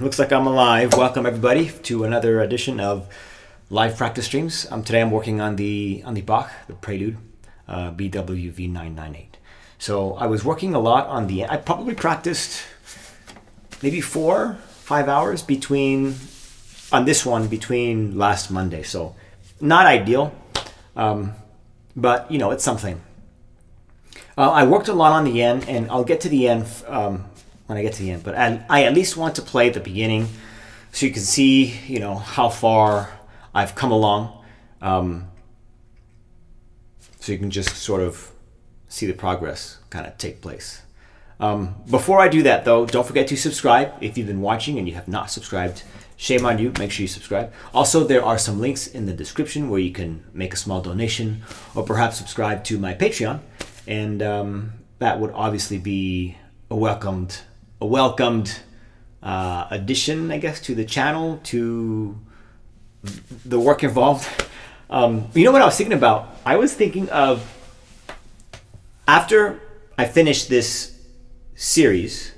Looks like I'm alive. Welcome everybody to another edition of live practice streams. Today I'm working on the Bach, the Prelude, BWV 998. So I was working a lot on I probably practiced maybe 4-5 hours on this one between last Monday. So not ideal, but it's something. I worked a lot on the end, and I'll get to the end when I get to the end. But I at least want to play the beginning so you can see, how far I've come along. So you can just sort of see the progress kind of take place. Before I do that, though, don't forget to subscribe. If you've been watching and you have not subscribed, shame on you. Make sure you subscribe. Also, there are some links in the description where you can make a small donation or perhaps subscribe to my Patreon. And that would obviously be a welcomed addition, I guess, to the channel, to the work involved. You know what I was thinking about? I was thinking of, after I finish this series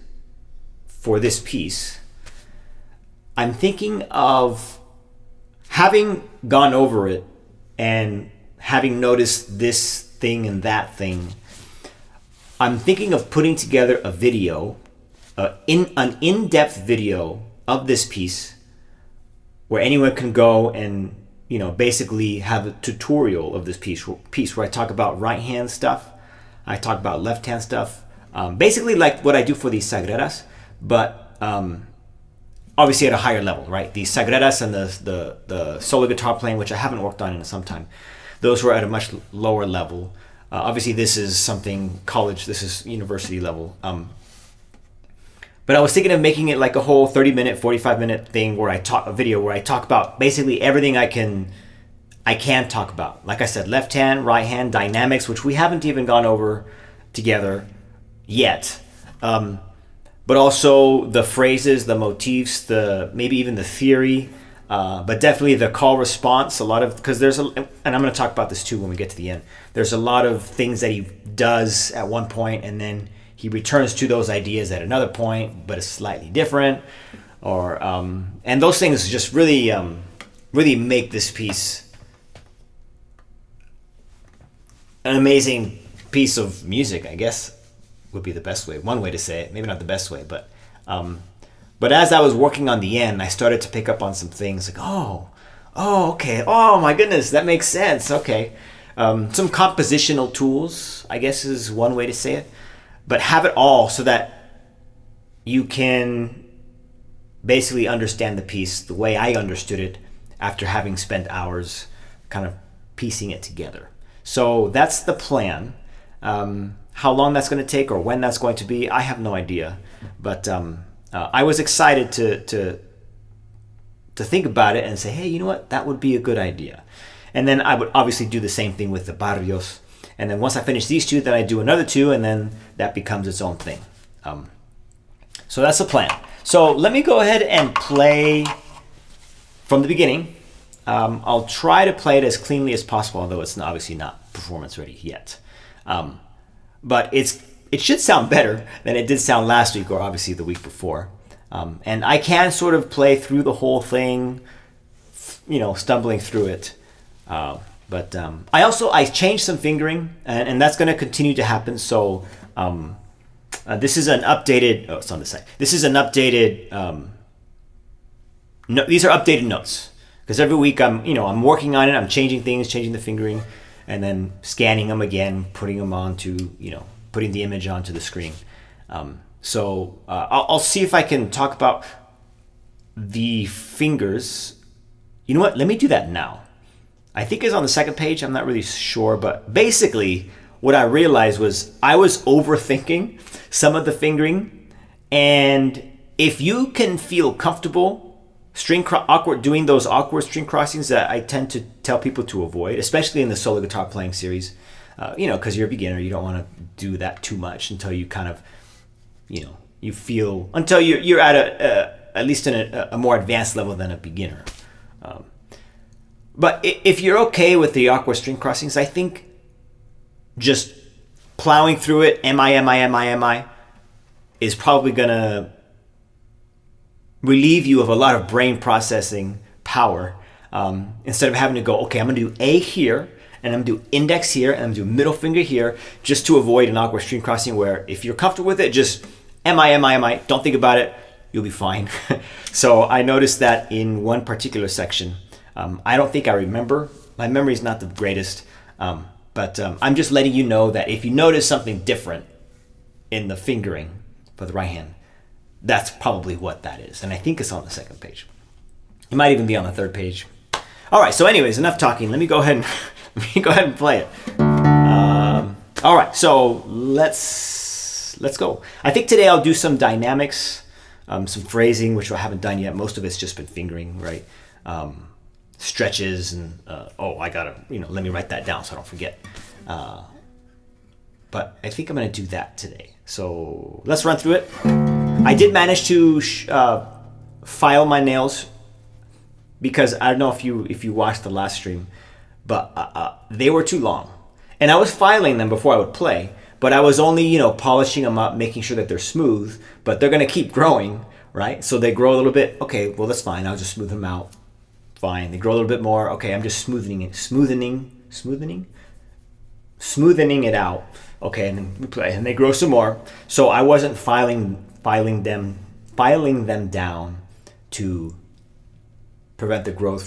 for this piece, I'm thinking of having gone over it and having noticed this thing and that thing. I'm thinking of putting together a video, an in-depth video of this piece where anyone can go and basically have a tutorial of this piece where I talk about right hand stuff, I talk about left hand stuff, basically like what I do for these sagreras, but obviously at a higher level, right? The sagreras and the solo guitar playing, which I haven't worked on in some time, those were at a much lower level. Obviously, this is something college. This is university level. But I was thinking of making it like a whole 30-minute, 45-minute thing where I talk about basically everything I can talk about. Like I said, left hand, right hand, dynamics, which we haven't even gone over together yet. But also the phrases, the motifs, maybe even the theory. But definitely the call response, because and I'm going to talk about this too when we get to the end. There's a lot of things that he does at one point, and then he returns to those ideas at another point, but it's slightly different. And those things just really make this piece an amazing piece of music, I guess would be the best way. One way to say it, maybe not the best way, but as I was working on the end, I started to pick up on some things like, okay, oh my goodness, that makes sense, okay. Some compositional tools, I guess is one way to say it, but have it all so that you can basically understand the piece the way I understood it after having spent hours kind of piecing it together. So that's the plan. How long that's going to take or when that's going to be, I have no idea, but I was excited to think about it and say, hey, you know what? That would be a good idea. And then I would obviously do the same thing with the barrios. And then once I finish these two, then I do another two, and then that becomes its own thing. So that's the plan. So let me go ahead and play from the beginning. I'll try to play it as cleanly as possible, although it's obviously not performance ready yet. But it should sound better than it did sound last week or obviously the week before. And I can sort of play through the whole thing, stumbling through it. But I changed some fingering, and that's going to continue to happen. So this is an updated, it's on the side. This is an updated, these are updated notes. Because every week I'm working on it, I'm changing things, changing the fingering, and then scanning them again, putting them onto, putting the image onto the screen. So I'll see if I can talk about the fingers. You know what? Let me do that now. I think it's on the second page. I'm not really sure, but basically what I realized was I was overthinking some of the fingering. And if you can feel comfortable doing those awkward string crossings that I tend to tell people to avoid, especially in the solo guitar playing series, because you're a beginner, you don't want to do that too much until you kind of, you feel, until you're at at least in a more advanced level than a beginner. But if you're okay with the awkward string crossings, I think just plowing through it, am I, is probably gonna relieve you of a lot of brain processing power. Instead of having to go, okay, I'm going to do A here, and I'm going to do index here, and I'm going to do middle finger here, just to avoid an awkward string crossing where if you're comfortable with it, just M-I, don't think about it, you'll be fine. So I noticed that in one particular section. I don't think I remember. My memory is not the greatest, but I'm just letting you know that if you notice something different in the fingering for the right hand, that's probably what that is. And I think it's on the second page. It might even be on the third page. All right, so anyways, enough talking. Let me go ahead and play it. All right, so let's go. I think today I'll do some dynamics, some phrasing, which I haven't done yet. Most of it's just been fingering, right? Stretches and I gotta, let me write that down so I don't forget. But I think I'm gonna do that today. So let's run through it. I did manage to file my nails, because I don't know if you watched the last stream, but they were too long, and I was filing them before I would play. But I was only polishing them up, making sure that they're smooth. But they're gonna keep growing, right? So they grow a little bit. Okay, well that's fine. I'll just smooth them out. Fine. They grow a little bit more. Okay, I'm just smoothening it out. Okay, and then we play, and they grow some more. So I wasn't filing them down to prevent the growth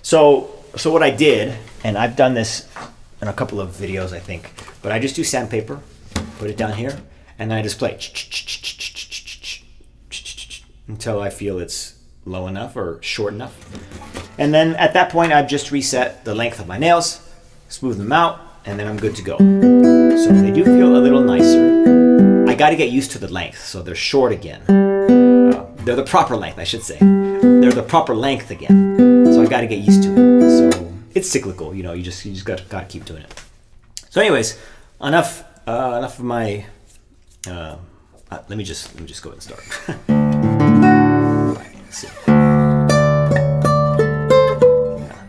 So what I did, and I've done this in a couple of videos, I think, but I just do sandpaper, put it down here, and then I just play until I feel it's low enough or short enough. And then at that point, I've just reset the length of my nails, smooth them out, and then I'm good to go. So they do feel a little nicer. I got to get used to the length, so they're short again. They're the proper length, I should say. They're the proper length again. So I got to get used to it. So it's cyclical, you just got to keep doing it. So anyways, enough of my. Let me just go ahead and start. All right, let's see.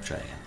Try again.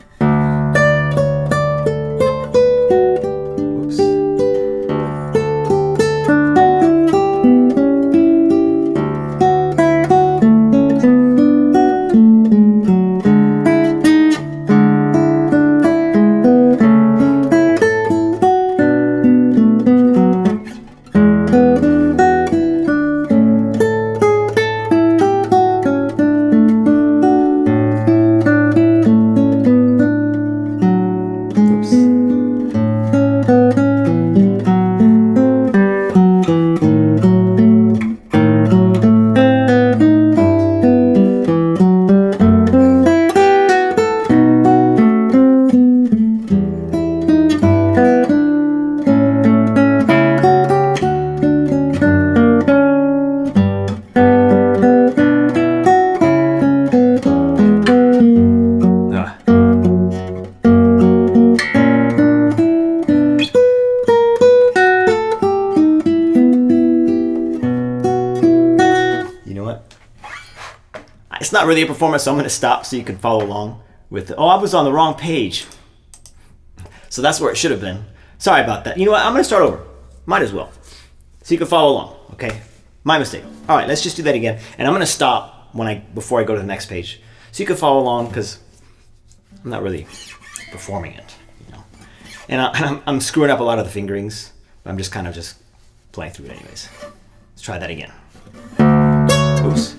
It's not really a performance, so I'm going to stop so you can follow along with it. Oh, I was on the wrong page. So that's where it should have been. Sorry about that. You know what? I'm going to start over. Might as well. So you can follow along, okay? My mistake. All right, let's just do that again. And I'm going to stop before I go to the next page. So you can follow along, because I'm not really performing it, And I'm screwing up a lot of the fingerings. But I'm just kind of just playing through it anyways. Let's try that again. Oops.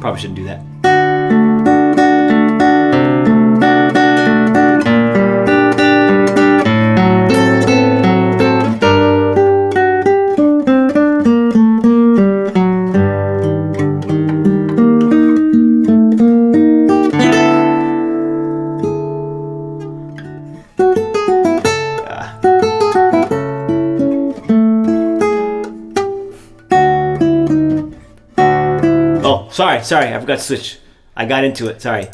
Probably shouldn't do that. Sorry, I forgot to switch. I got into it, sorry.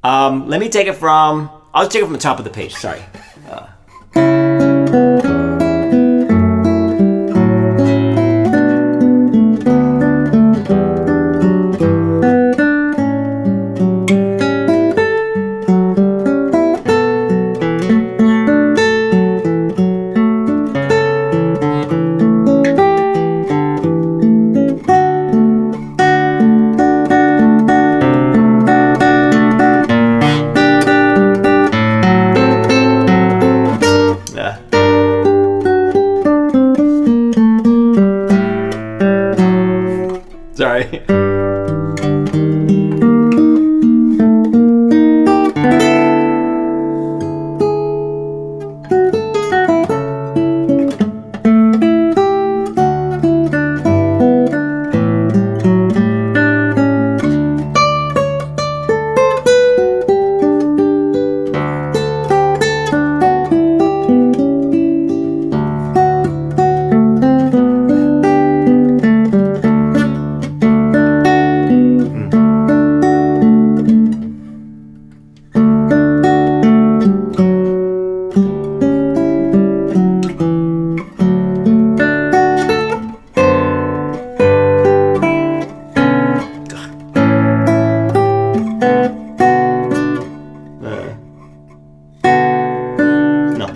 Let me take it from, I'll just take it from the top of the page, sorry. Sorry.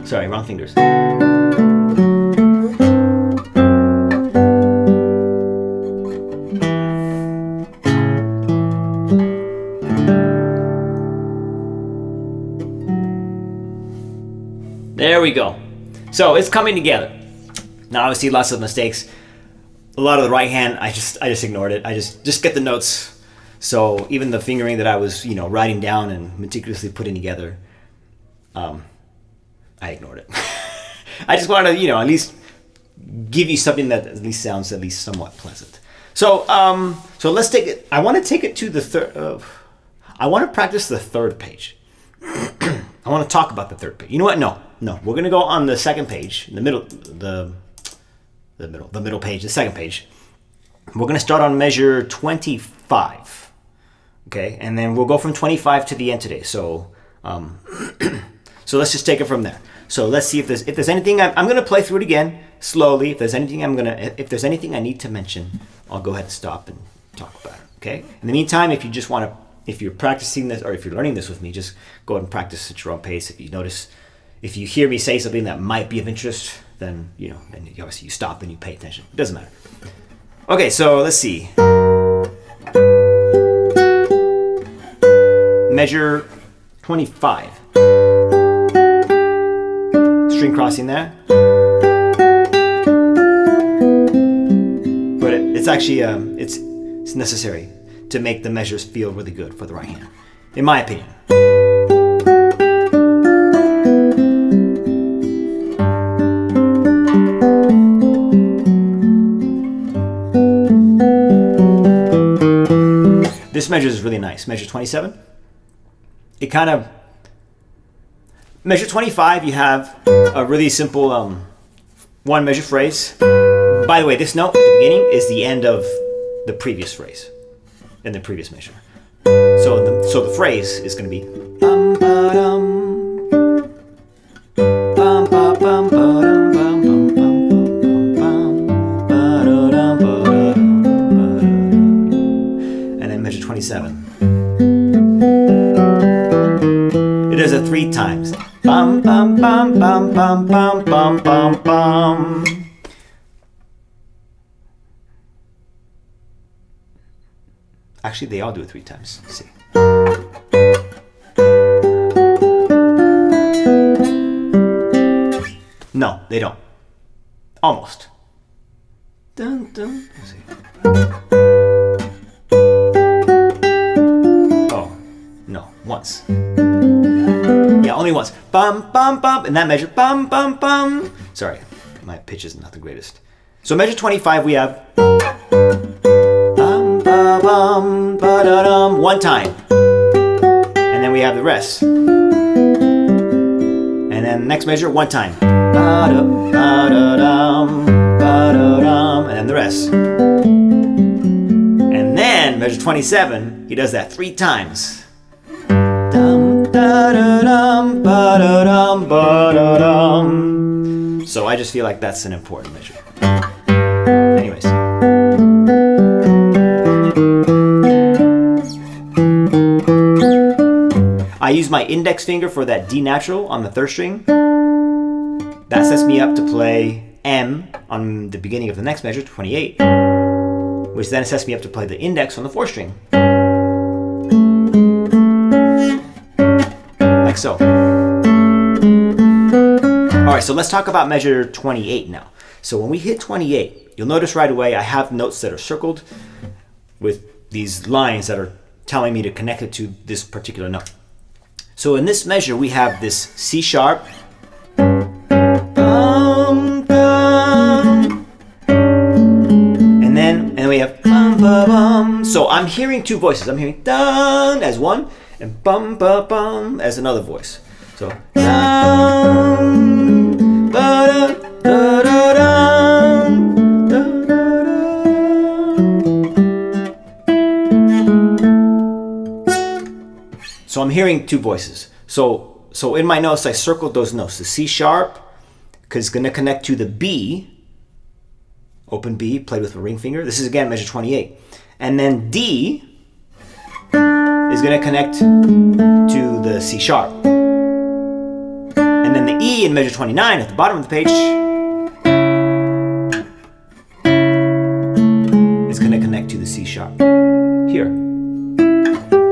Sorry, wrong fingers. There we go. So it's coming together. Now obviously lots of mistakes. A lot of the right hand, I just ignored it. I just get the notes. So even the fingering that I was, writing down and meticulously putting together, I ignored it. I just wanted to, at least give you something that at least sounds at least somewhat pleasant. So, so let's take it. I want to take it to the third. I want to practice the third page. I want to talk about the third page. You know what? No. We're going to go on the second page, the middle page, the second page. We're going to start on measure 25. Okay, and then we'll go from 25 to the end today. So, so let's just take it from there. So let's see if there's anything. I'm going to play through it again slowly. If there's anything I need to mention, I'll go ahead and stop and talk about it. Okay. In the meantime, if you're practicing this or if you're learning this with me, just go ahead and practice at your own pace. If you hear me say something that might be of interest, then obviously you stop and you pay attention. It doesn't matter. Okay, so let's see. Measure 25. String crossing there. But it's actually it's necessary to make the measures feel really good for the right hand, in my opinion. This measure is really nice. Measure 27. Measure 25, you have a really simple one measure phrase. By the way, this note at the beginning is the end of the previous phrase in the previous measure. So the phrase is going to be bum ba dum bum ba bum ba dum bum bum bum bum ba da dum ba da dum ba da dum. And then measure 27. It does it 3 times. Bum bum bum bum bum bum bum bum bum. Actually, they all do it 3 times. Let's see. No, they don't. Almost. Dun, dun. Let's see. Oh, no, once. Yeah, only once. Bum, bum, bum. In that measure, bum, bum, bum. Sorry, my pitch is not the greatest. So measure 25, we have bum, ba, bum, ba, da, dum, 1 time. And then we have the rest. And then next measure, 1 time. Ba, da, ba, da, dum, ba, da, dum, and then the rest. And then measure 27, he does that 3 times. Dum, da, da, dum, ba, da, dum, ba, da, dum. So I just feel like that's an important measure. Anyways. I use my index finger for that D natural on the 3rd string. That sets me up to play M on the beginning of the next measure, 28, which then sets me up to play the index on the 4th string. Like so. Alright, so let's talk about measure 28 now. So when we hit 28, you'll notice right away I have notes that are circled with these lines that are telling me to connect it to this particular note. So in this measure, we have this C sharp, bum, bum, and then we have bum, bum, bum. So I'm hearing 2 voices. I'm hearing dun as one, and bum, bum, bum as another voice. So dun, ba, da, da, da, dun, da, da, da. So I'm hearing 2 voices. So in my notes, I circled those notes. The C sharp, because it's going to connect to the B, open B, played with a ring finger. This is again measure 28. And then D is going to connect to the C sharp. And then the E in measure 29 at the bottom of the page is going to connect to the C sharp here.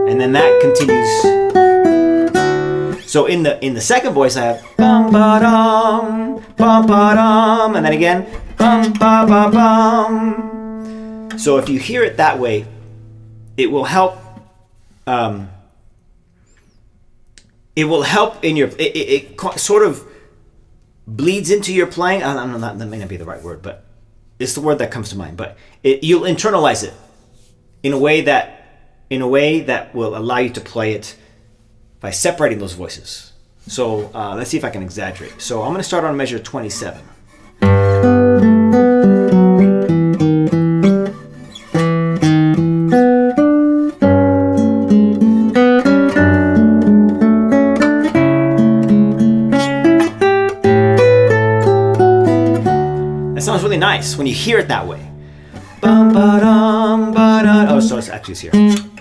And then that continues. So in the second voice, I have bum ba dum, and then again bum ba ba bum. So if you hear it that way, it will help. It will help in your. It sort of bleeds into your playing. I don't know, that may not be the right word, but it's the word that comes to mind. But you'll internalize it in a way that in a way that will allow you to play it by separating those voices. So let's see if I can exaggerate. So I'm going to start on measure 27. That sounds really nice when you hear it that way. Bum ba dum ba da. Oh, so it's actually here.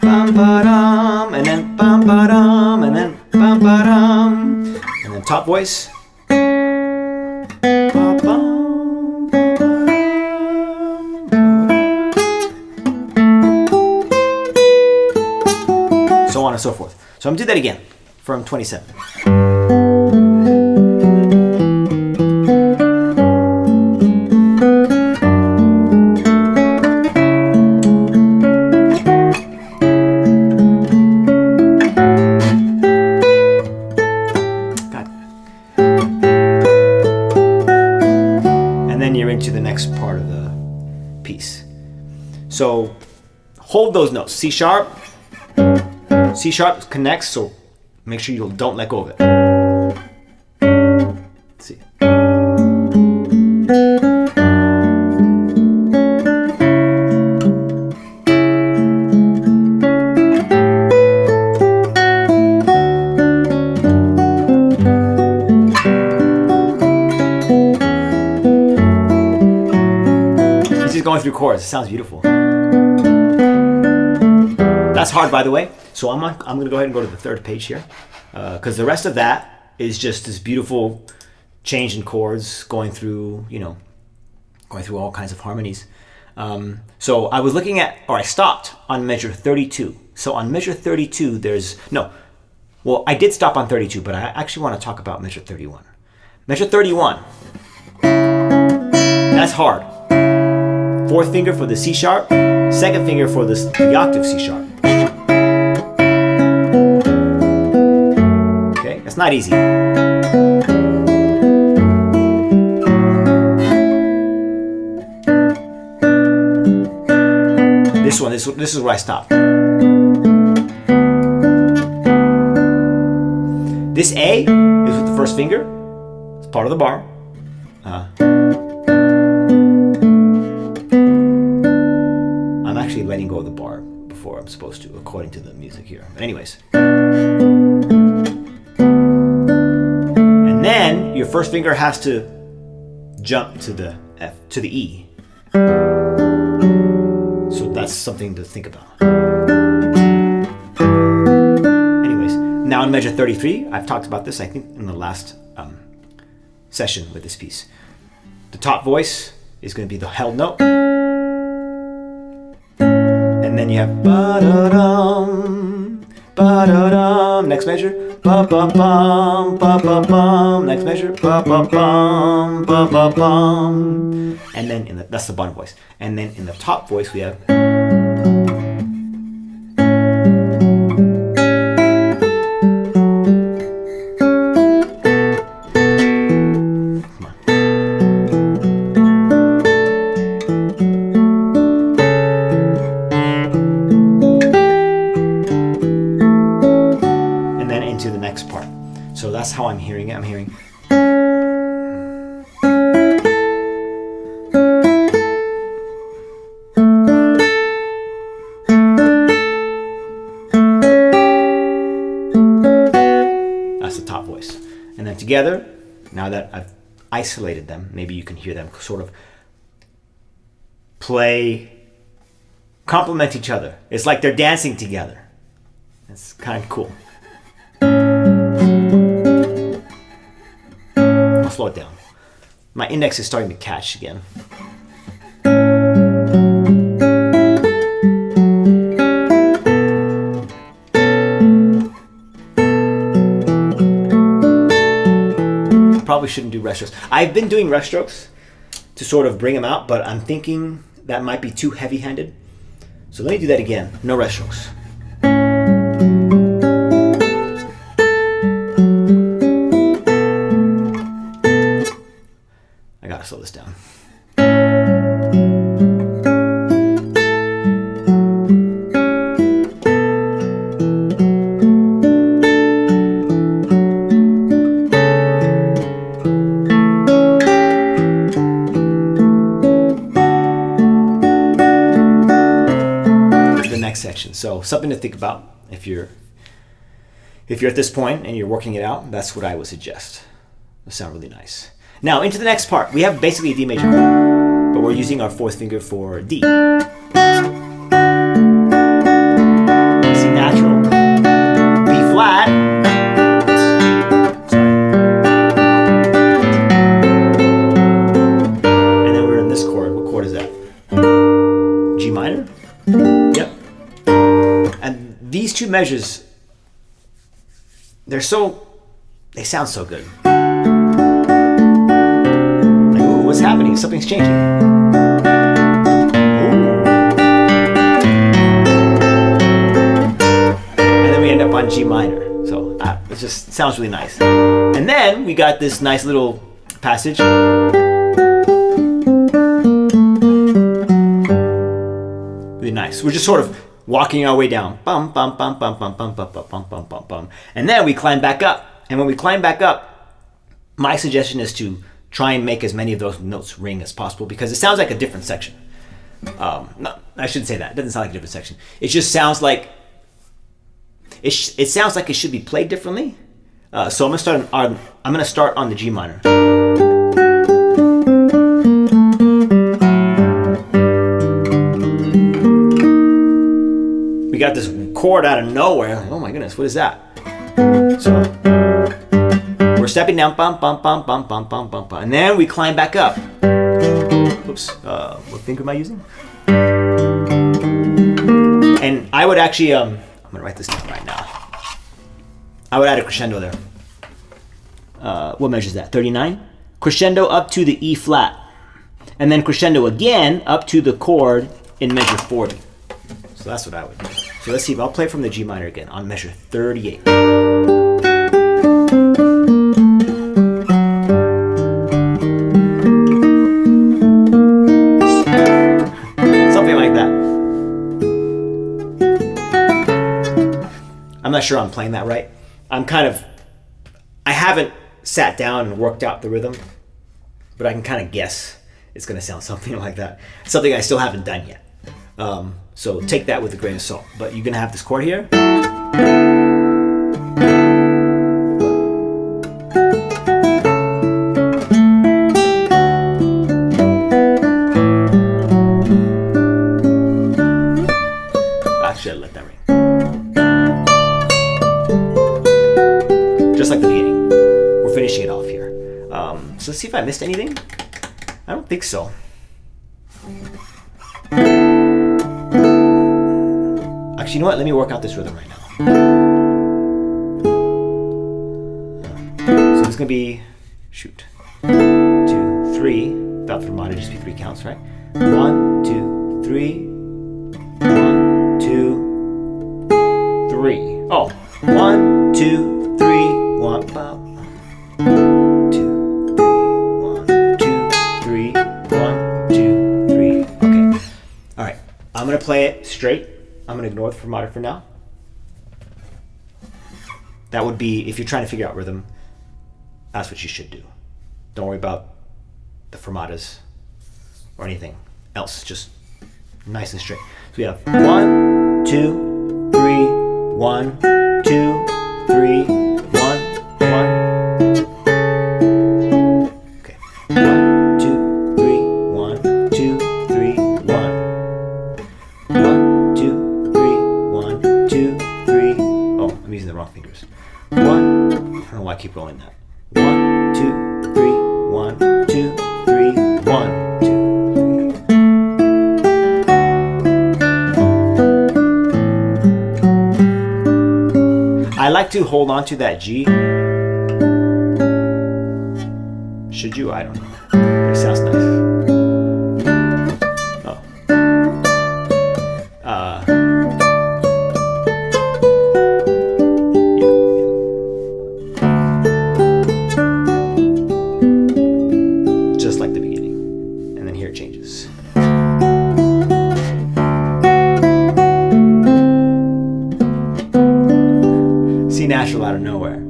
Bum ba dum, and then bum ba dum, and then bum ba dum, and then top voice. Ba bum, ba dum. So on and so forth. So I'm gonna do that again from 27. Into the next part of the piece. So hold those notes. C sharp connects, so make sure you don't let go of it. Let's see. Going through chords, it sounds beautiful. That's hard, by the way. So I'm going to go ahead and go to the third page here, because the rest of that is just this beautiful change in chords, going through all kinds of harmonies. So I was looking at, or I stopped on measure 32. So on measure 32, I did stop on 32, but I actually want to talk about measure 31. Measure 31, that's hard. Fourth finger for the C sharp, second finger for the octave C sharp. Okay, that's not easy. This is where I stopped. This A is with the first finger. It's part of the bar. Letting go of the bar before I'm supposed to, according to the music here. But anyways. And then your first finger has to jump to the F, to the E. So that's something to think about. Anyways, now in measure 33, I've talked about this, I think, in the last session with this piece. The top voice is going to be the held note. And then you have ba-da-dum, ba-da-dum, next measure, ba-ba-bum, ba-ba-bum, next measure, ba-ba-bum, ba-ba-bum. And then that's the bottom voice. And then in the top voice we have. So that's how I'm hearing it. I'm hearing. That's the top voice. And then together, now that I've isolated them, maybe you can hear them sort of complement each other. It's like they're dancing together. It's kind of cool. Slow it down. My index is starting to catch again. Probably shouldn't do rest strokes. I've been doing rest strokes to sort of bring them out, but I'm thinking that might be too heavy-handed. So let me do that again. No rest strokes. I gotta slow this down. So something to think about if you're at this point and you're working it out. That's what I would suggest. It'll sound really nice. Now into the next part. We have basically a D major chord, but we're using our fourth finger for D. C natural, B flat. Sorry. And then we're in this chord. What chord is that? G minor? Yep. And these two measures, they sound so good. Like, ooh, what's happening? Something's changing. Ooh. And then we end up on G minor. So it just sounds really nice. And then we got this nice little passage. Really nice. We're just sort of walking our way down. Bum, bum, bum, bum, bum, bum, bum, bum, bum, bum, bum, bum. And then we climb back up. And when we climb back up, my suggestion is to try and make as many of those notes ring as possible because it sounds like a different section. No, I shouldn't say that. It doesn't sound like a different section. It just sounds like it sounds like it should be played differently. So I'm gonna start on the G minor. We got this chord out of nowhere. Oh my goodness, what is that? So we're stepping down, bum, bum, bum, bum, bum, bum, bum, bum, and then we climb back up. Oops, what finger am I using? And I would actually, I'm gonna write this down right now. I would add a crescendo there. What measure is that? 39? Crescendo up to the E flat, and then crescendo again up to the chord in measure 40. So that's what I would do. So let's see if I'll play from the G minor again on measure 38. Something like that. I'm not sure I'm playing that right. I haven't sat down and worked out the rhythm, but I can kind of guess it's going to sound something like that. Something I still haven't done yet. So take that with a grain of salt. But you're going to have this chord here. I should let that ring. Just like the beginning. We're finishing it off here. So let's see if I missed anything. I don't think so. Actually, you know what? Let me work out this rhythm right now. So it's going to be, 2, 3, without the fermata, just be 3 counts, right? 1, 2, 3, 1, 2, 3. Oh, 1, 2, 3, 1, 2, 3, 1, 2, 3. Okay. All right. I'm going to play it straight. I'm going to ignore the fermata for now. That would be, if you're trying to figure out rhythm, that's what you should do. Don't worry about the fermatas or anything else. Just nice and straight. So we have 1, 2, 3, 1, 2, 3, 1, 1. Okay. 1, 2, 3, 1, 2, 3, 1. 1, 2, 2, 3. Oh, I'm using the wrong fingers. 1. I don't know why I keep rolling that. 1, 2, 3. 1, 2, 3. 1, 2, 3. I like to hold on to that G. Should you? I don't know. It sounds nice. Natural out of nowhere.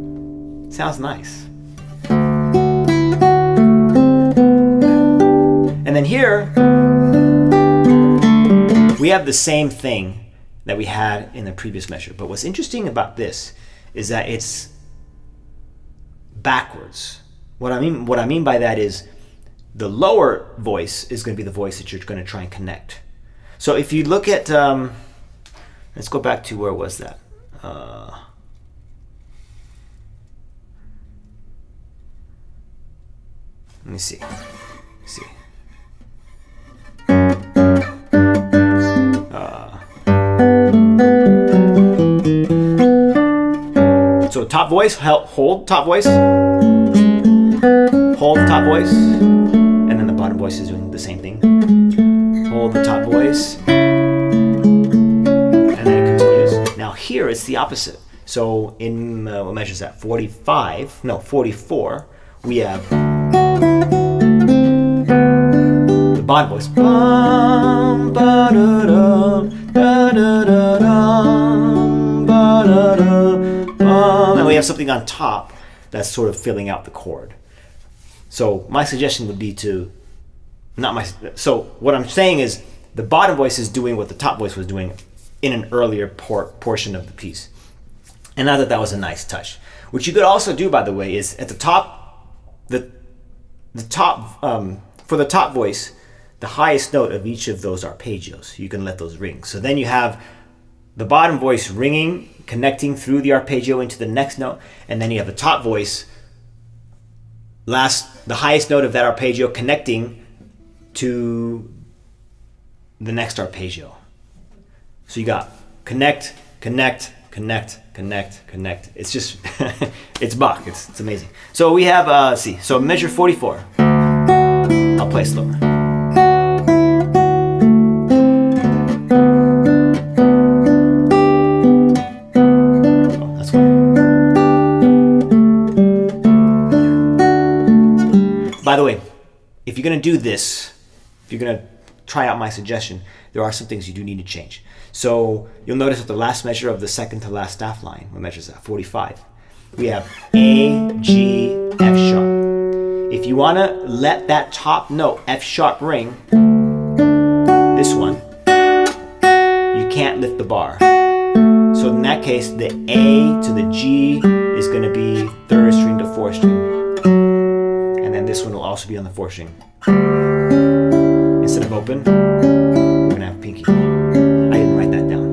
Sounds nice. And then here we have the same thing that we had in the previous measure. But what's interesting about this is that it's backwards. What I mean by that is the lower voice is going to be the voice that you're going to try and connect. So if you look at, let's go back to where was that? Let me see. So top voice, hold top voice, hold top voice, and then the bottom voice is doing the same thing. Hold the top voice, and then it continues. Now here it's the opposite. So in, what measure is that? 44, we have the bottom voice. Bum, ba-da-da, da-da-da-dum, ba-da-da, bum. And we have something on top that's sort of filling out the chord. So my suggestion would be to, so what I'm saying is the bottom voice is doing what the top voice was doing in an earlier portion of the piece. And I thought that was a nice touch. What you could also do, by the way, is at the top, for the top voice, the highest note of each of those arpeggios. You can let those ring. So then you have the bottom voice ringing, connecting through the arpeggio into the next note, and then you have the top voice, the highest note of that arpeggio connecting to the next arpeggio. So you got connect, connect, connect, connect, connect. It's just, it's Bach. It's amazing. So we have, let's see. So measure 44. I'll play slower. Oh, that's fine. By the way, if you're going to do this, if you're going to try out my suggestion, there are some things you do need to change. So you'll notice at the last measure of the second to last staff line, what measure is that? 45. We have A, G, F sharp. If you want to let that top note, F sharp, ring, this one, you can't lift the bar. So in that case, the A to the G is going to be third string to fourth string. And then this one will also be on the fourth string. Instead of open, we're going to have pinky. I didn't write that down.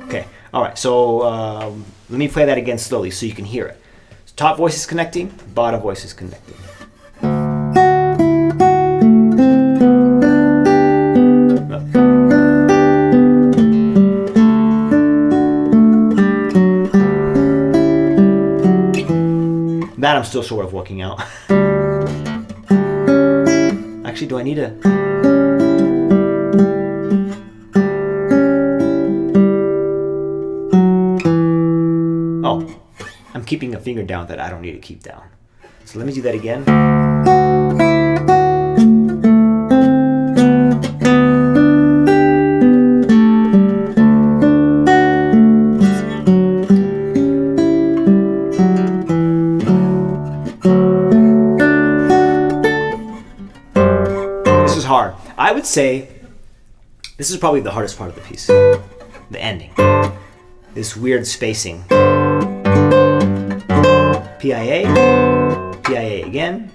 Okay, all right, so let me play that again slowly so you can hear it. So top voice is connecting, bottom voice is connecting. That I'm still sort of working out. Actually, do I need a... Oh, I'm keeping a finger down that I don't need to keep down. So let me do that again. I would say this is probably the hardest part of the piece, the ending. This weird spacing. PIA, PIA again.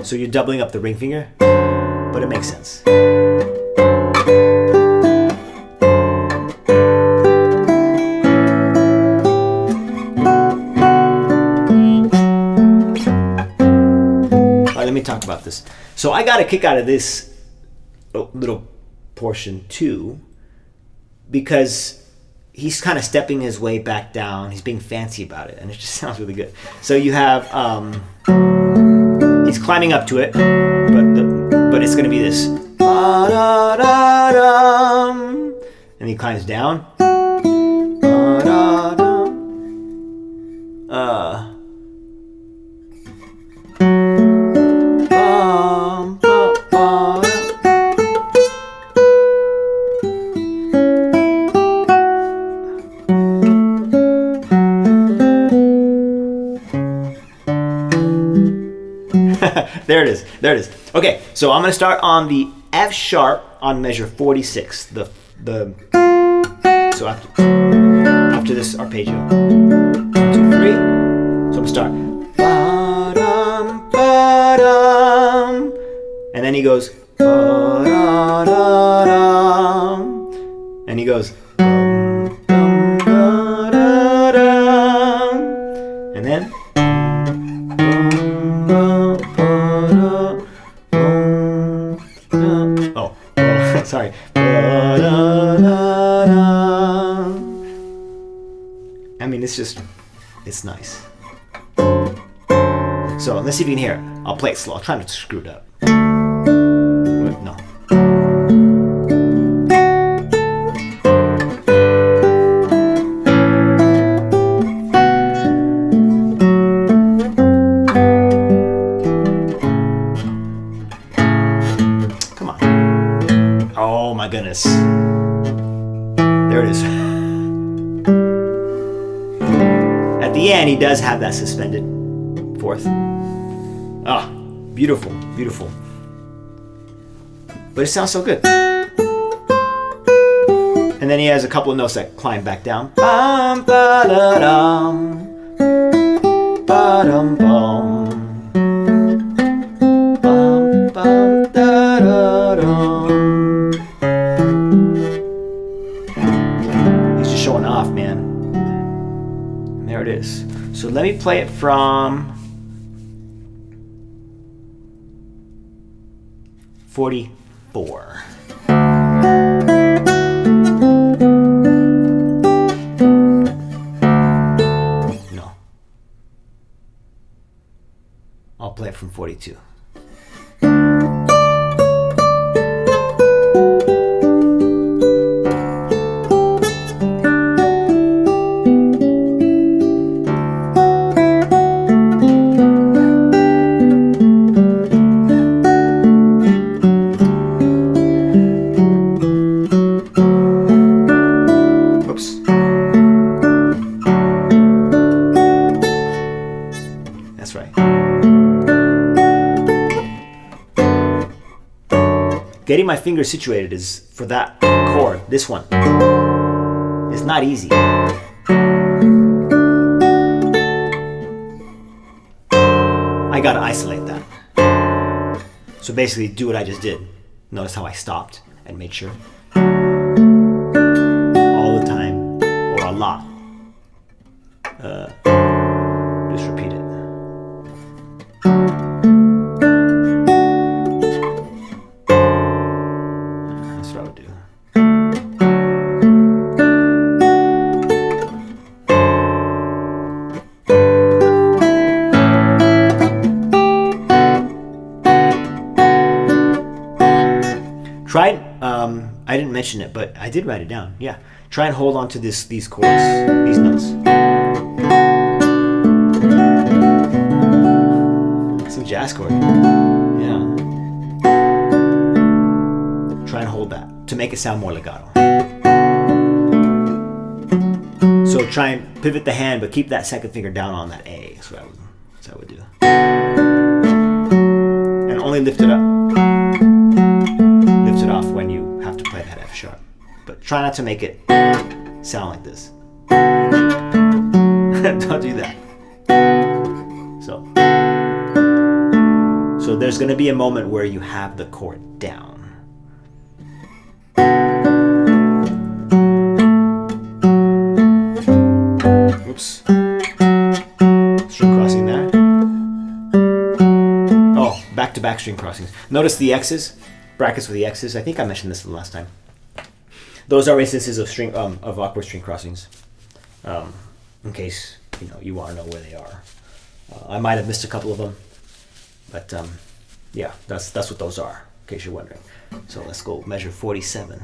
So you're doubling up the ring finger, but it makes sense. All right, let me talk about this. So I got a kick out of this little portion too, because he's kind of stepping his way back down. He's being fancy about it, and it just sounds really good. So you have, he's climbing up to it, but it's going to be this. And he climbs down. There it is. There it is. Okay, so I'm gonna start on the F sharp on measure 46. So after this arpeggio, 1, 2, 3. So I'm gonna start. Ba-dum, ba-dum. And then he goes. Ba-da-da-dum. And he goes. Dum, dum, da-da-da-dum. And then. Oh, sorry. I mean, it's nice. So let's see if you can hear it. I'll play it slow. I'll try not to screw it up. No. Come on. Oh my goodness. There it is. At the end, he does have that suspended fourth. Ah, beautiful, beautiful. But it sounds so good. And then he has a couple of notes that climb back down. Bum, ba-da-dum, ba-dum, bum. Bum, bum, da-da-dum. He's just showing off, man. And there it is. So let me play it from 44. No. I'll play it from 42. Getting my fingers situated is for that chord, this one. It's not easy. I gotta isolate that. So basically do what I just did. Notice how I stopped and made sure. All the time, or a lot. Just repeat it. Try, I didn't mention it, but I did write it down. Yeah. Try and hold on to these chords, these notes. Some jazz chord. Yeah. Try and hold that to make it sound more legato. So try and pivot the hand, but keep that second finger down on that A. That's what I would do. And only lift it up. It off when you have to play that F sharp, but try not to make it sound like this. Don't do that. So there's going to be a moment where you have the chord down. Oops. String crossing there. Oh, back-to-back string crossings. Notice the X's. Brackets with the X's. I think I mentioned this the last time. Those are instances of of awkward string crossings. In case you want to know where they are. I might have missed a couple of them, but yeah, that's what those are. In case you're wondering. So let's go measure 47.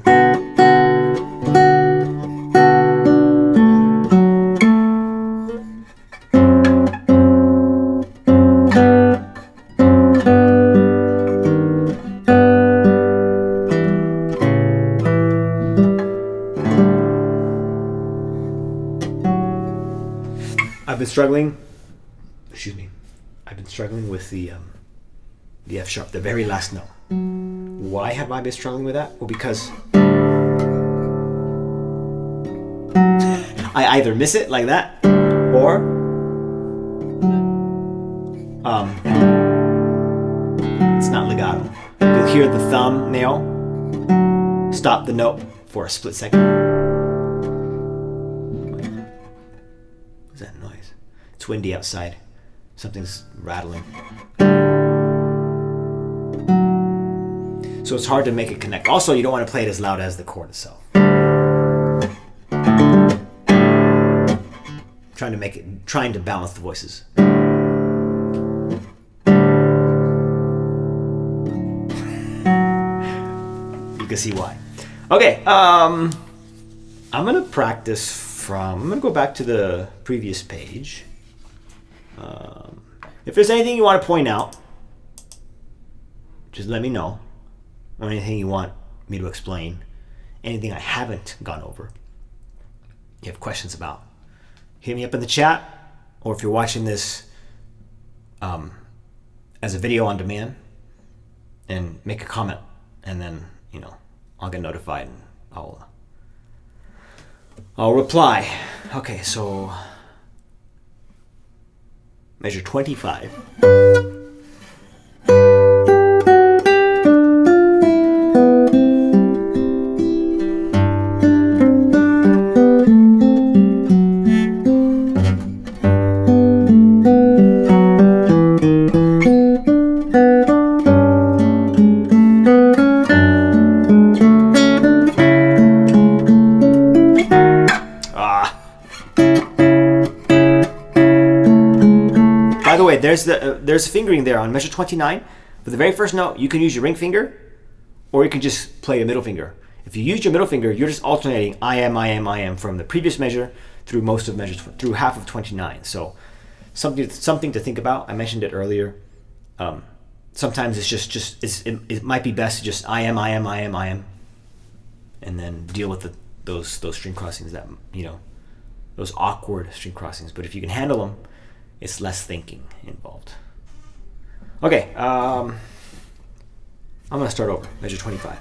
I've been struggling with the the F sharp, the very last note. Why have I been struggling with that? Well, because I either miss it like that, or it's not legato. You'll hear the thumbnail stop the note for a split second. What's that noise? It's windy outside. Something's rattling. So it's hard to make it connect. Also, you don't want to play it as loud as the chord itself. Trying to balance the voices. You can see why. Okay, I'm gonna practice I'm gonna go back to the previous page. If there's anything you want to point out, just let me know. Or anything you want me to explain, anything I haven't gone over, you have questions about, hit me up in the chat, or if you're watching this as a video on demand, and make a comment, and then I'll get notified and I'll reply. Okay, so measure 25. There's fingering there on measure 29. For the very first note, you can use your ring finger, or you can just play a middle finger. If you use your middle finger, you're just alternating I am from the previous measure through through half of 29. So something to think about. I mentioned it earlier. Sometimes it's it might be best to just I am, and then deal with those string crossings that those awkward string crossings. But if you can handle them, it's less thinking involved. Okay, I'm gonna start over, measure 25.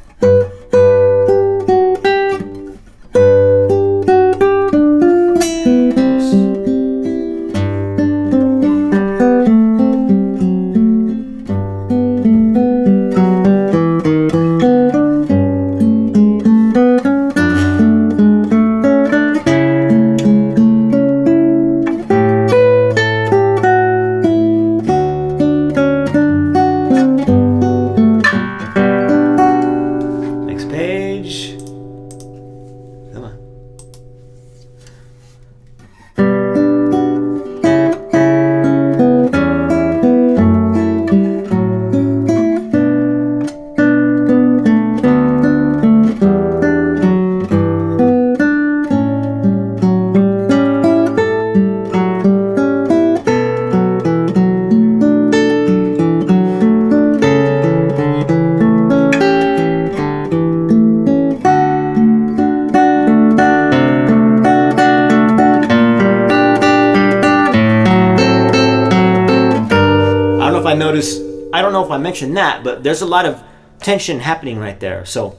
I don't know if I mentioned that, but there's a lot of tension happening right there. So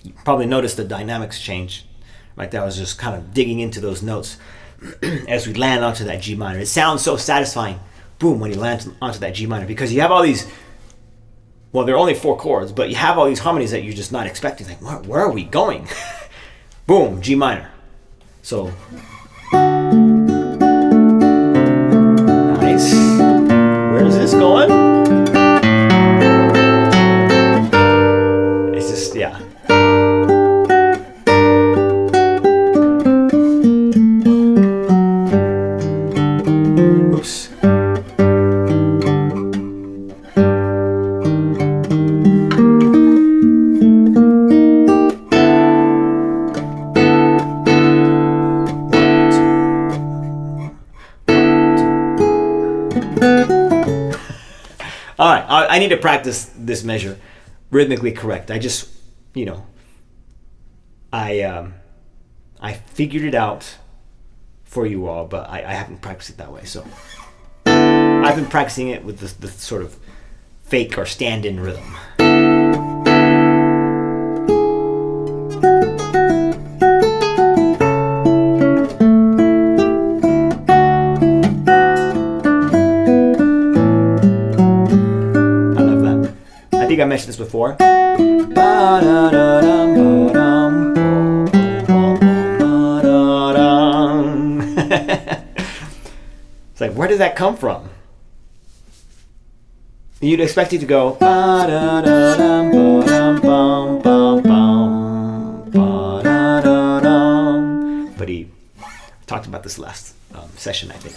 you probably noticed the dynamics change right there. I was just kind of digging into those notes as we land onto that G minor. It sounds so satisfying, boom, when you land onto that G minor, because you have all these, well, there are only 4 chords, but you have all these harmonies that you're just not expecting. Like, where are we going? Boom, G minor. So nice. Where's this going? It's just, yeah. Oops. All right, I need to practice this measure rhythmically correct. I just, I figured it out for you all, but I haven't practiced it that way. So I've been practicing it with the sort of fake or stand-in rhythm. I mentioned this before. It's like, where did that come from? You'd expect it to go. But he talked about this last session, I think.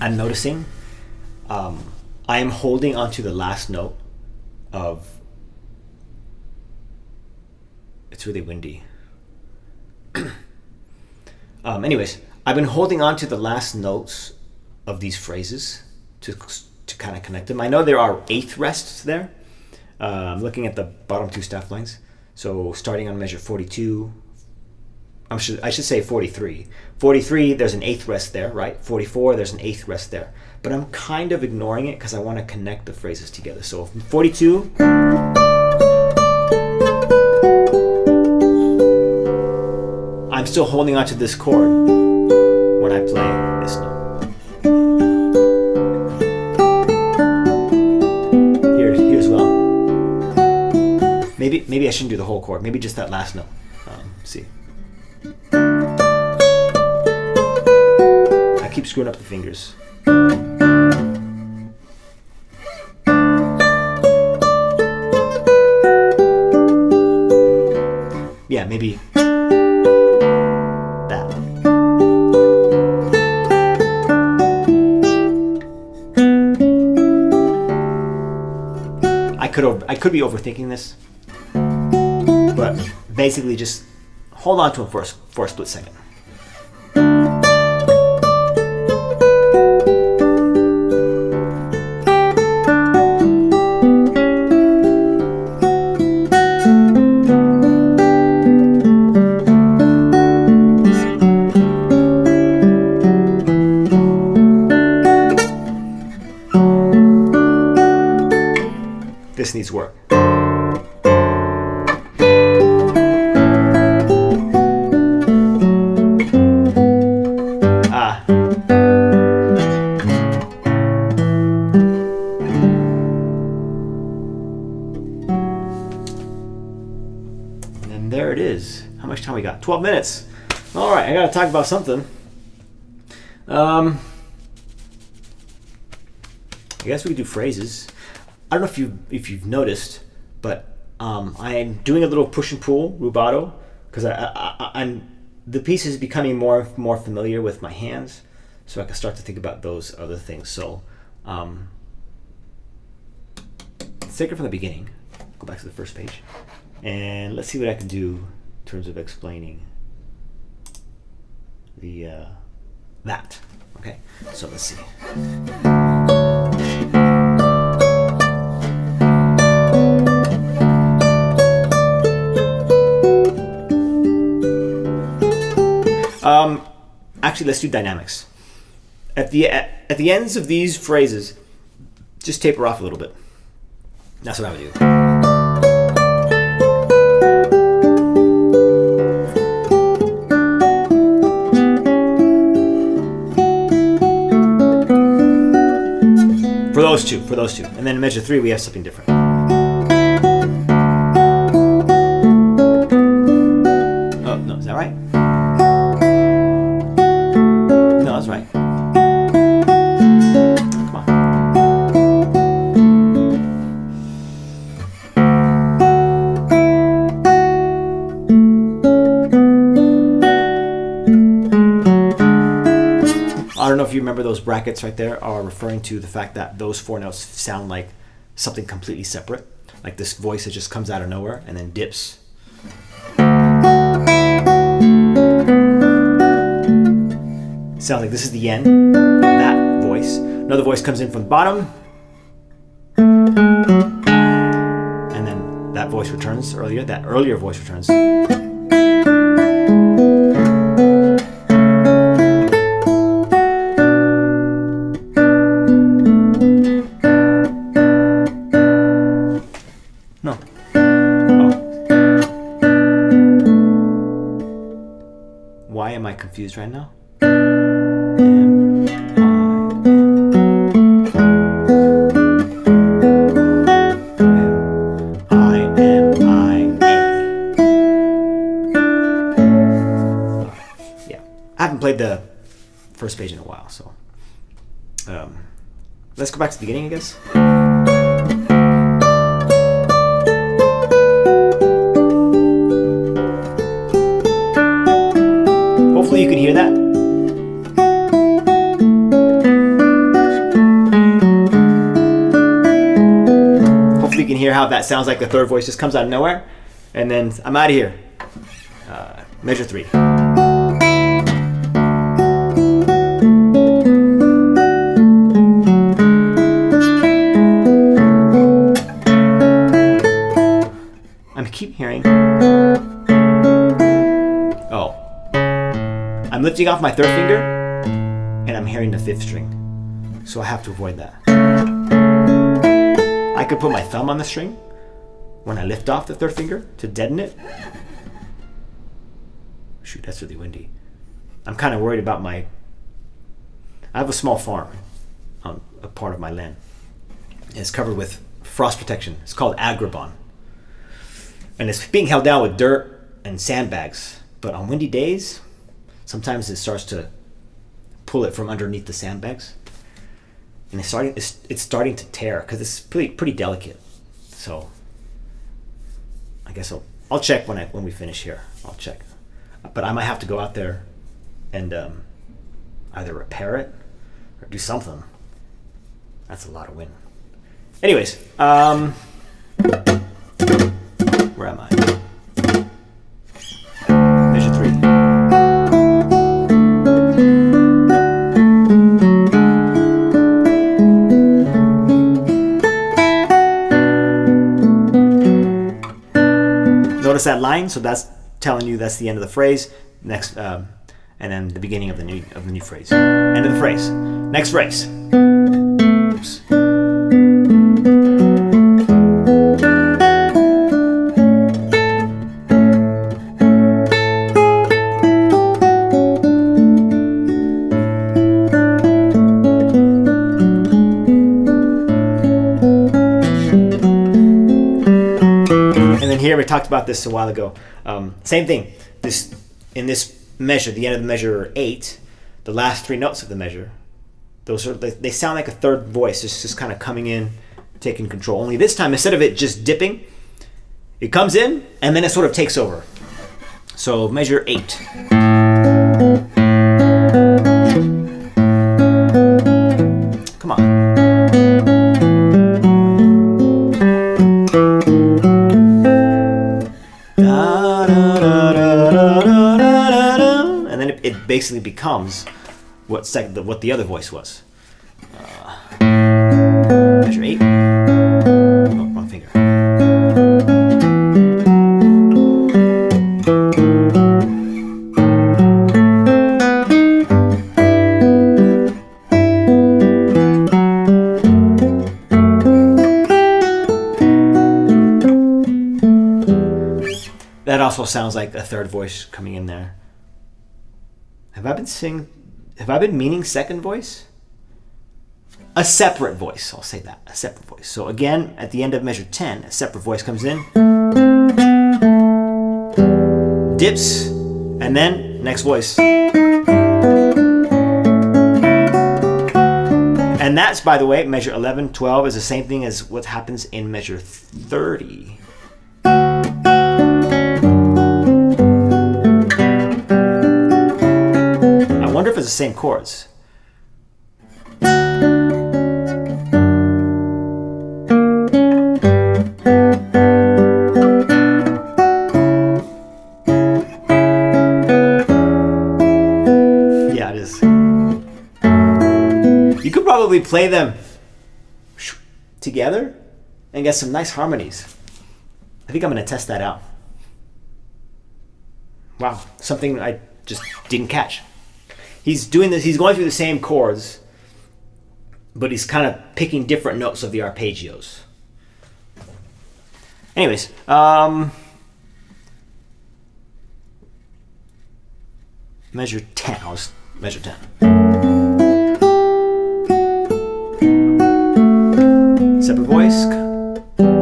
I'm noticing I am holding onto the last note of, it's really windy. Anyways, I've been holding on to the last notes of these phrases to kind of connect them. I know there are eighth rests there. I'm looking at the bottom two staff lines. So starting on measure 42, I should say 43. 43, there's an eighth rest there, right? 44, there's an eighth rest there. But I'm kind of ignoring it because I want to connect the phrases together. So 42, I'm still holding on to this chord when I play this note. Here as well. Maybe I shouldn't do the whole chord. Maybe just that last note. See. I keep screwing up the fingers. Yeah, maybe that. I could be overthinking this, but basically just hold on to it for a split second. This needs work. And there it is. How much time we got? 12 minutes. All right, I gotta talk about something. I guess we could do phrases. I don't know if you've noticed, but I am doing a little push and pull rubato because I'm the piece is becoming more familiar with my hands, so I can start to think about those other things. So let's take it from the beginning. Go back to the first page, and let's see what I can do in terms of explaining the that. Okay, so let's see. Actually, let's do dynamics. At the ends of these phrases, just taper off a little bit. That's what I would do. For those two. And then in measure 3, we have something different. Oh, no, is that right? No, that's right. Come on. I don't know if you remember those brackets right there are referring to the fact that those 4 notes sound like something completely separate. Like this voice that just comes out of nowhere and then dips. Sounds like this is the end, that voice, Another voice comes in from the bottom. And then that voice returns earlier. That earlier voice returns. No. Oh. Why am I confused right now? Played the first page in a while, so let's go back to the beginning, I guess. Hopefully you can hear that. Hopefully you can hear how that sounds like the third voice just comes out of nowhere, and then I'm out of here. Measure 3. Keep hearing. Oh. I'm lifting off my third finger and I'm hearing the 5th string. So I have to avoid that. I could put my thumb on the string when I lift off the 3rd finger to deaden it. Shoot, that's really windy. I'm kind of worried about I have a small farm on a part of my land. It's covered with frost protection. It's called agribon. And it's being held down with dirt and sandbags. But on windy days, sometimes it starts to pull it from underneath the sandbags. And it's starting to tear because it's pretty delicate. So I guess I'll check when we finish here. I'll check. But I might have to go out there and either repair it or do something. That's a lot of wind. Anyways, where am I? Measure 3. Notice that line, so that's telling you that's the end of the phrase. Next, and then the beginning of the new phrase. End of the phrase. Next phrase. Oops. Here we talked about this a while ago. Same thing. In this measure, the end of the measure 8, the last 3 notes of the measure, they sound like a third voice. It's just kind of coming in, taking control. Only this time, instead of it just dipping, it comes in and then it sort of takes over. So measure 8. Come on. It basically becomes what the other voice was. Measure 8. Oh, wrong finger. That also sounds like a third voice coming in there. Have I been meaning second voice? A separate voice, I'll say that, a separate voice. So again, at the end of measure 10, a separate voice comes in, dips, and then next voice. And that's, by the way, measure 11, 12 is the same thing as what happens in measure 30. I wonder if it's the same chords. play them together and get some nice harmonies. I think I'm going to test that out. Wow, something I just didn't catch. He's doing this, he's going through the same chords, but he's kind of picking different notes of the arpeggios. Anyways, measure 10. I'll just measure 10. Separate voice,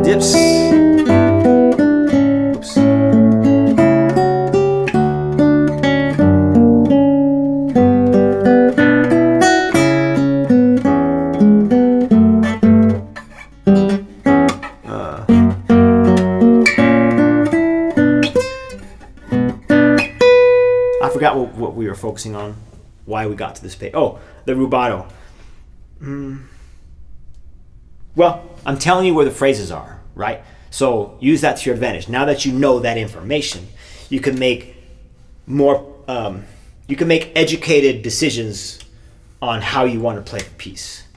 dips. Oops. I forgot what we were focusing on, why we got to this page. Oh, the rubato. Well, I'm telling you where the phrases are, right? So use that to your advantage. Now that you know that information, you can make educated decisions on how you want to play the piece.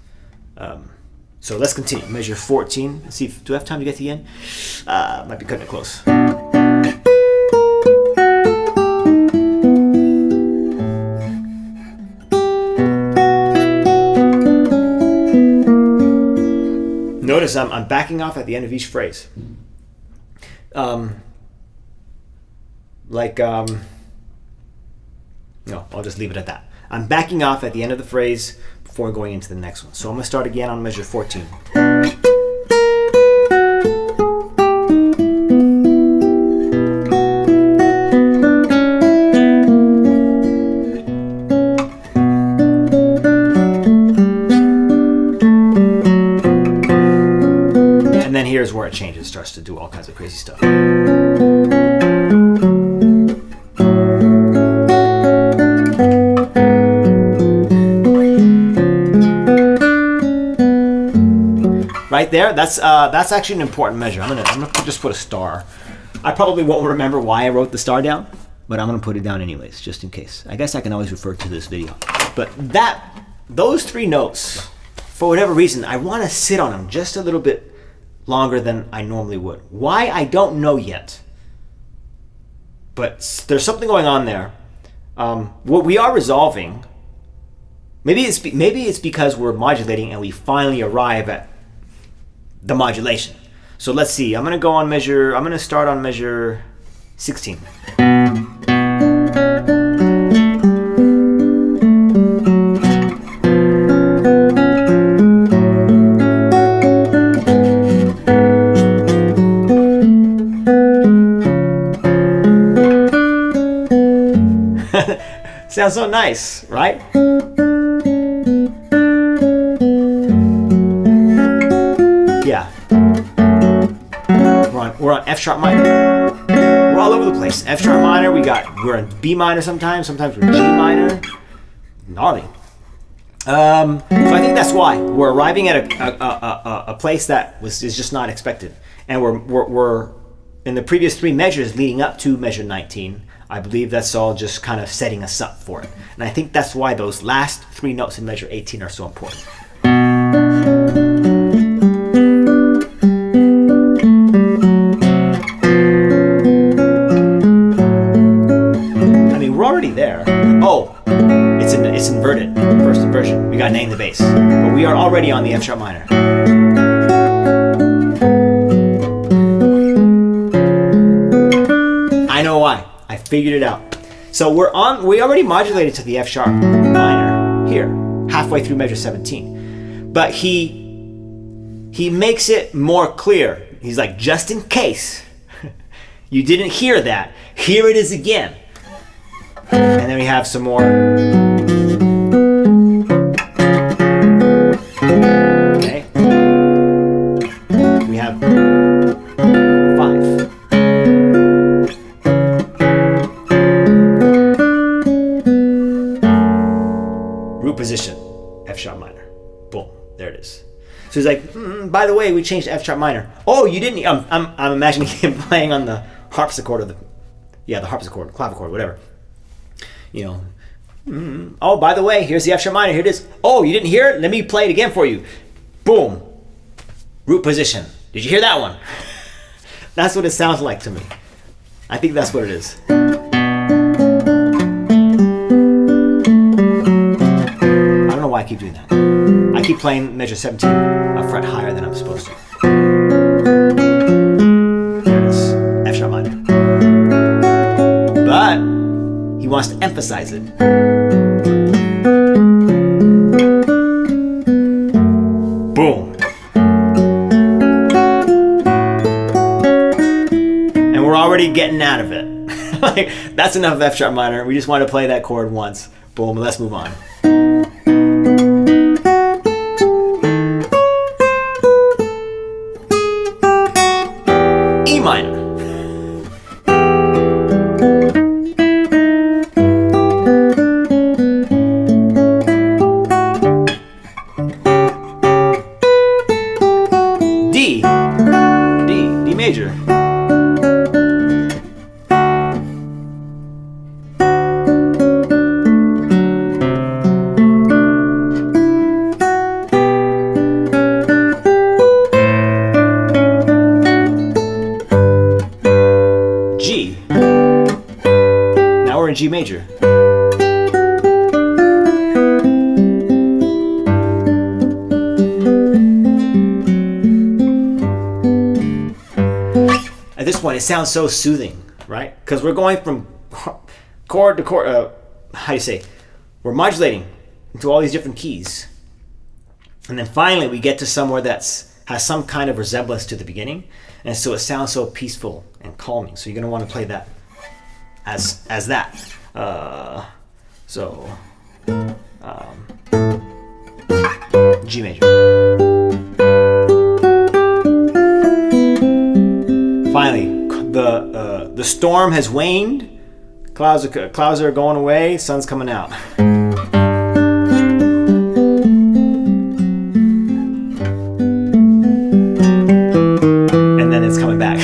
So let's continue. Measure 14. Let's see, do I have time to get to the end? Might be cutting it close. Notice I'm backing off at the end of each phrase. No, I'll just leave it at that. I'm backing off at the end of the phrase before going into the next one. So I'm going to start again on measure 14. And then here's where it changes, starts to do all kinds of crazy stuff. Right there, that's actually an important measure. I'm gonna just put a star. I probably won't remember why I wrote the star down, but I'm gonna put it down anyways, just in case. I guess I can always refer to this video. But those three notes, for whatever reason, I want to sit on them just a little bit longer than I normally would. Why, I don't know yet. But there's something going on there. What we are resolving, maybe it's because we're modulating and we finally arrive at the modulation. So let's see. I'm going to start on measure 16. Sounds so nice, right? Yeah. We're on F sharp minor. We're all over the place. F sharp minor, we're in B minor sometimes we're G minor. Gnarly. So I think that's why we're arriving at a place that is just not expected. And we're in the previous three measures leading up to measure 19. I believe that's all just kind of setting us up for it. And I think that's why those last three notes in measure 18 are so important. I mean, we're already there. Oh, it's inverted. First inversion. We got to name the bass. But we are already on the F sharp minor. I know why. I figured it out. So we already modulated to the F sharp minor here, halfway through measure 17. But he makes it more clear. He's like, just in case you didn't hear that, here it is again. And then we have some more. Okay. We have 5. Position, F sharp minor. Boom, there it is. So he's like, by the way, we changed to F sharp minor. Oh, you didn't. I'm imagining him playing on the harpsichord or the harpsichord, clavichord, whatever. Oh, by the way, here's the F sharp minor. Here it is. Oh, you didn't hear it? Let me play it again for you. Boom. Root position. Did you hear that one? That's what it sounds like to me. I think that's what it is. I don't know why I keep doing that. I keep playing measure 17 a fret higher than I'm supposed to. There it is. F sharp minor. But he wants to emphasize it. Boom. And we're already getting out of it. Like, that's enough of F sharp minor. We just want to play that chord once. Boom, let's move on. E minor. D major. G. Now we're in G major. At this point, it sounds so soothing, right? Because we're going from chord to chord. How do you say? We're modulating into all these different keys, and then finally we get to somewhere that's has some kind of resemblance to the beginning, and so it sounds so peaceful and calming. So you're gonna want to play that as that. G major. Finally, the storm has waned. Clouds are going away. Sun's coming out. And then it's coming back.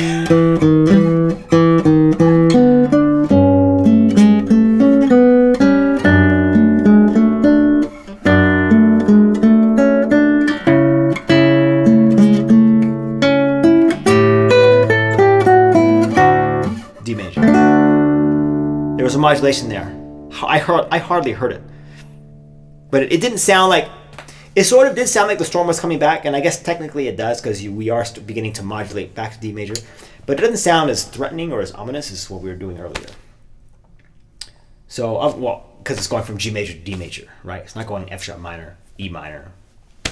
D major. There was a modulation there. I hardly heard it, but it didn't sound like. It sort of did sound like the storm was coming back, and I guess technically it does because we are beginning to modulate back to D major, but it doesn't sound as threatening or as ominous as what we were doing earlier. So, well, because it's going from G major to D major, right? It's not going F sharp minor, E minor,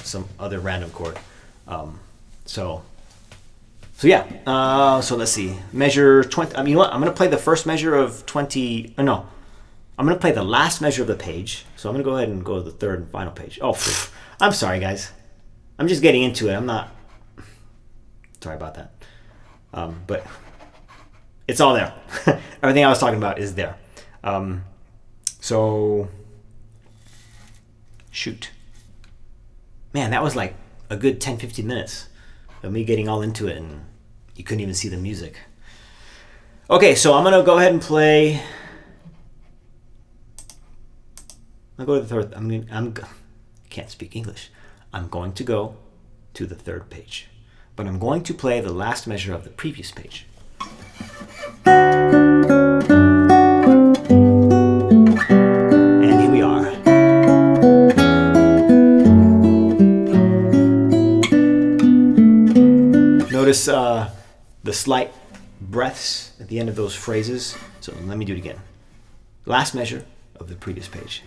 some other random chord. So yeah. So let's see. Measure 20. I mean, you know what? I'm going to play the first measure of 20. No, I'm going to play the last measure of the page. So I'm going to go ahead and go to the third and final page. Oh, I'm sorry, guys. I'm just getting into it. I'm not. Sorry about that. But it's all there. Everything I was talking about is there. So shoot. Man, that was like a good 10-15 minutes of me getting all into it, and you couldn't even see the music. Okay, so I'm gonna go ahead and play. I'll go to the third. Can't speak English. I'm going to go to the third page, but I'm going to play the last measure of the previous page. And here we are. Notice the slight breaths at the end of those phrases. So let me do it again. Last measure of the previous page.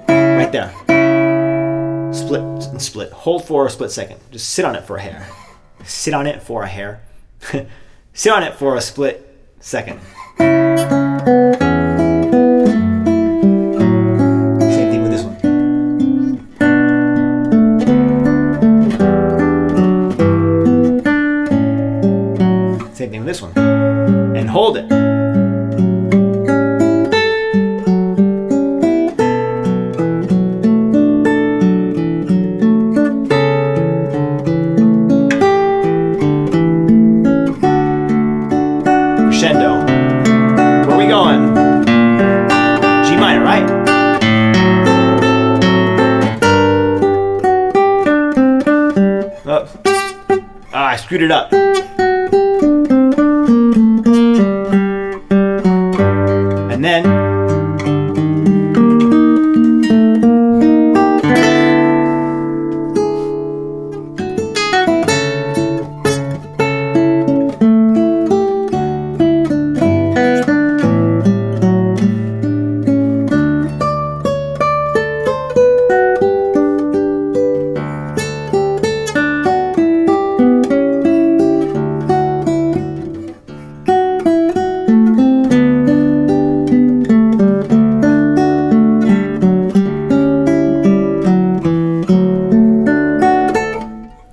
Right there. Split and split. Hold for a split second. Just sit on it for a hair. Sit on it for a hair. Sit on it for a split second. This one, and hold it. screwed it up. And then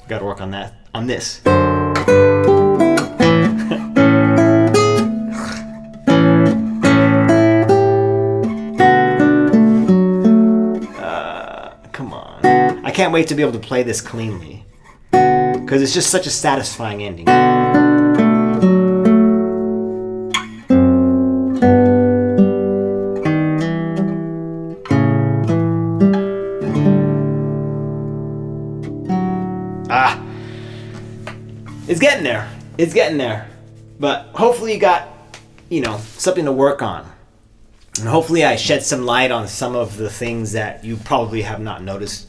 gotta work on that, on this. Come on. I can't wait to be able to play this cleanly, because it's just such a satisfying ending. It's getting there. It's getting there. But hopefully you got, something to work on. And hopefully I shed some light on some of the things that you probably have not noticed.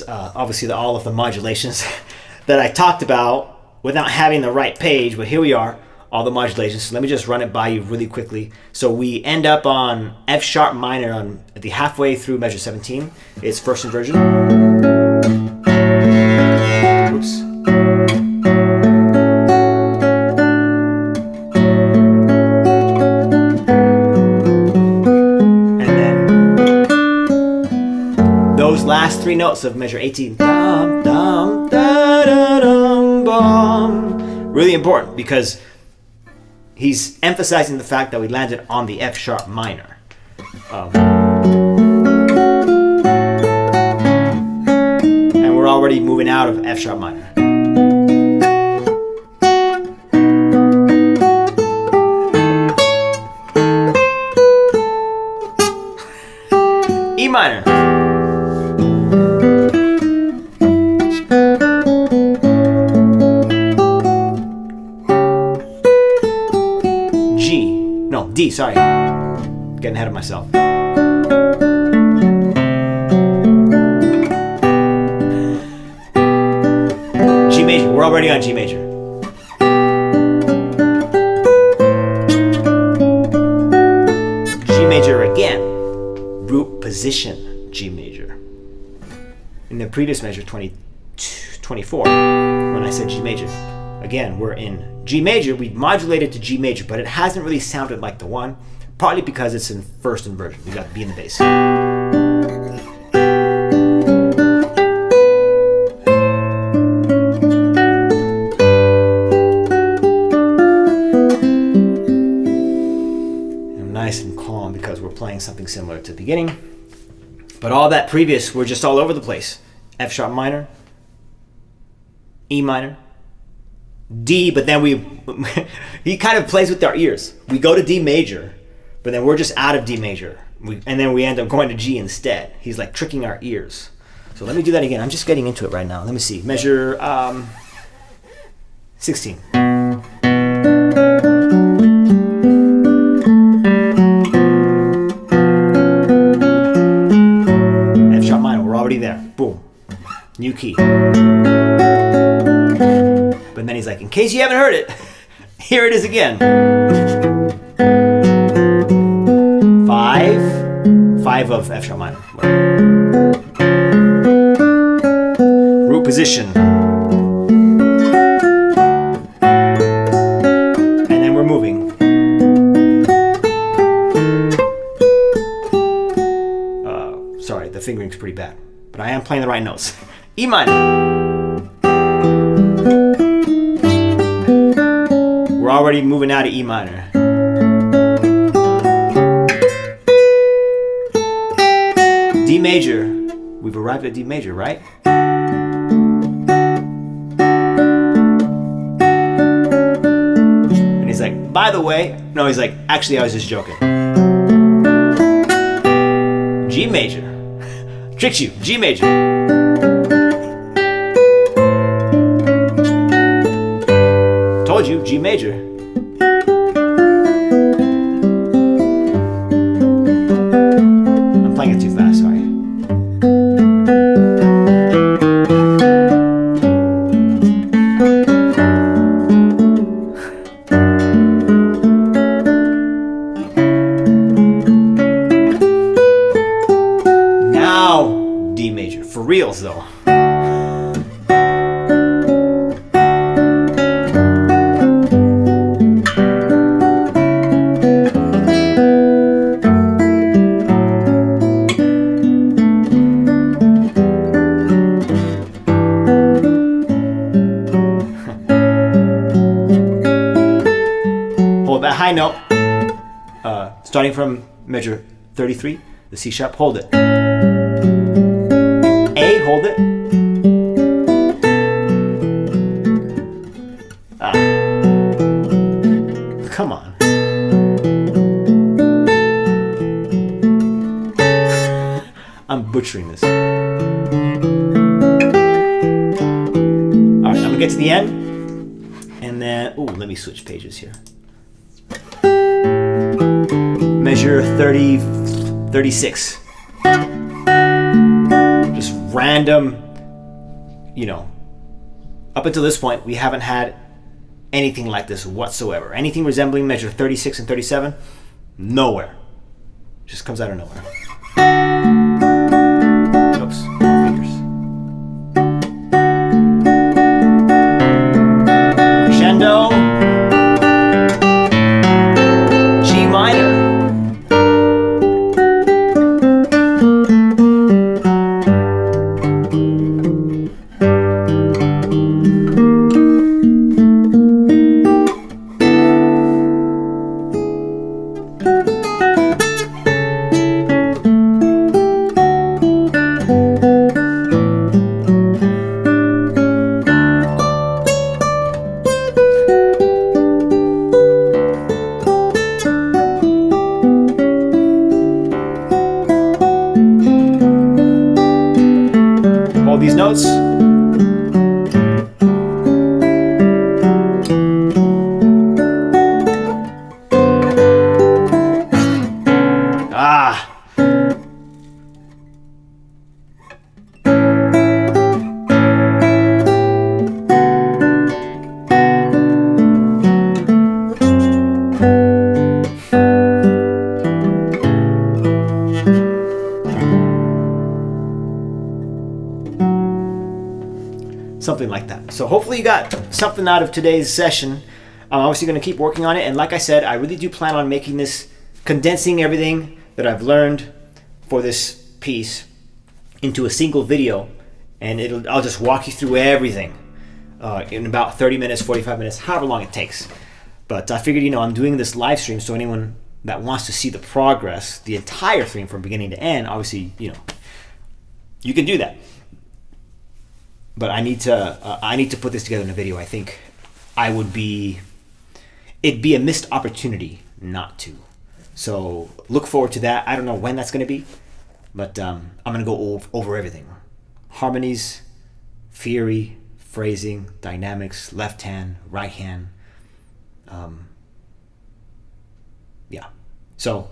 Obviously all of the modulations that I talked about without having the right page. But here we are, all the modulations. So let me just run it by you really quickly. So we end up on F sharp minor at the halfway through measure 17. It's first inversion. Oops. Last three notes of measure 18. Dum, dum, da, da, dum, bum. Really important because he's emphasizing the fact that we landed on the F sharp minor. And we're already moving out of F sharp minor. E minor. D, sorry. Getting ahead of myself. G major. We're already on G major. G major again. Root position G major. In the previous measure, 24, when I said G major. Again, we're in G major. We modulated to G major, but it hasn't really sounded like the one, partly because it's in first inversion. We got B in the bass. I'm nice and calm because we're playing something similar to the beginning. But all that previous, we're just all over the place. F sharp minor, E minor, D, but then he kind of plays with our ears. We go to D major, but then we're just out of D major. And then we end up going to G instead. He's like tricking our ears. So let me do that again. I'm just getting into it right now. Let me see. Measure 16. F sharp minor, we're already there. Boom. New key. But then he's like, in case you haven't heard it, here it is again. 5 of F sharp minor. Root position. And then we're moving. Sorry, the fingering's pretty bad, but I am playing the right notes. E minor. We're already moving out of E minor. D major. We've arrived at D major, right? And he's like, by the way, no, he's like, actually, I was just joking. G major. Tricked you. G major. G major. I'm playing it too fast, sorry. Now D major, for reals though. Hold that high note, starting from measure 33, the C sharp, hold it. A, hold it. Ah. Come on. I'm butchering this. Alright, I'm gonna get to the end, and then, ooh, let me switch pages here. Measure 30, 36. Just random, you know, up until this point, we haven't had anything like this whatsoever. Anything resembling measure 36 and 37, nowhere. Just comes out of nowhere. Oops, fingers. Crescendo. G minor. Hold these notes. Ah. Something like that. So hopefully you got something out of today's session. I'm obviously going to keep working on it, and like I said, I really do plan on making this, condensing everything that I've learned for this piece into a single video, and I'll just walk you through everything in about 30 minutes, 45 minutes, however long it takes. But I figured, I'm doing this live stream, so anyone that wants to see the progress, the entire thing from beginning to end, obviously, you can do that. But I need to put this together in a video. I think it'd be a missed opportunity not to. So look forward to that. I don't know when that's going to be, but I'm going to go over everything. Harmonies, theory, phrasing, dynamics, left hand, right hand. Yeah. So,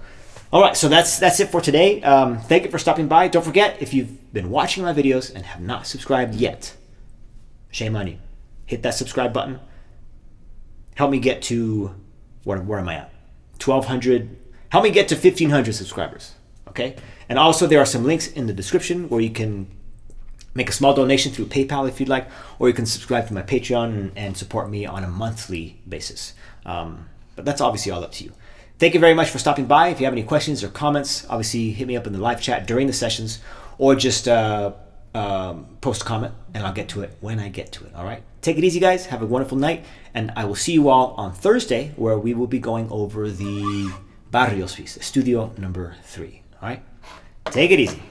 all right. So that's it for today. Thank you for stopping by. Don't forget, if you've been watching my videos and have not subscribed yet, shame on you. Hit that subscribe button. Help me get to, where am I at? 1,200. Help me get to 1,500 subscribers. Okay. And also there are some links in the description where you can make a small donation through PayPal if you'd like, or you can subscribe to my Patreon and support me on a monthly basis. But that's obviously all up to you. Thank you very much for stopping by. If you have any questions or comments, obviously hit me up in the live chat during the sessions, or just post a comment and I'll get to it when I get to it. All right. Take it easy, guys. Have a wonderful night. And I will see you all on Thursday, where we will be going over the Barrios piece, Studio number 3. All right. Take it easy.